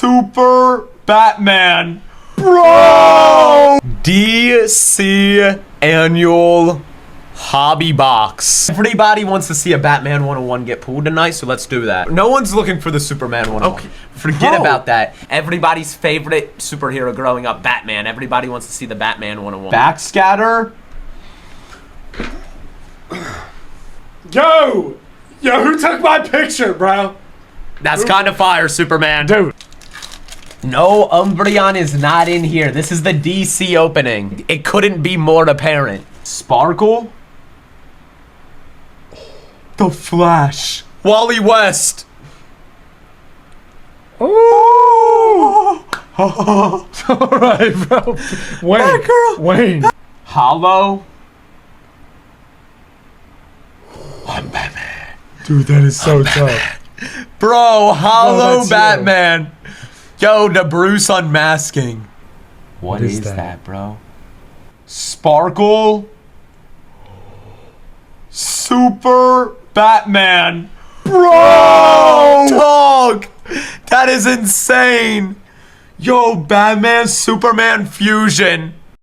Super Batman. Bro! DC Annual Hobby Box. Everybody wants to see a Batman 101 get pulled tonight, so let's do that. No one's looking for the Superman 101. Okay. Forget about that. Everybody's favorite superhero growing up, Batman. Everybody wants to see the Batman 101. Backscatter. Yo, who took my picture, bro? That's kind of fire, Superman. Dude. No, Umbreon is not in here. This is the DC opening. It couldn't be more apparent. Sparkle. The Flash. Wally West. Ooh. All right, bro. Wayne. Hollow. I'm Batman. Dude, that is so tough. Bro, Hollow that's Batman. Yo, the Bruce unmasking. What is that, bro? Sparkle. Super Batman. Bro! Dog! That is insane. Yo, Batman Superman fusion.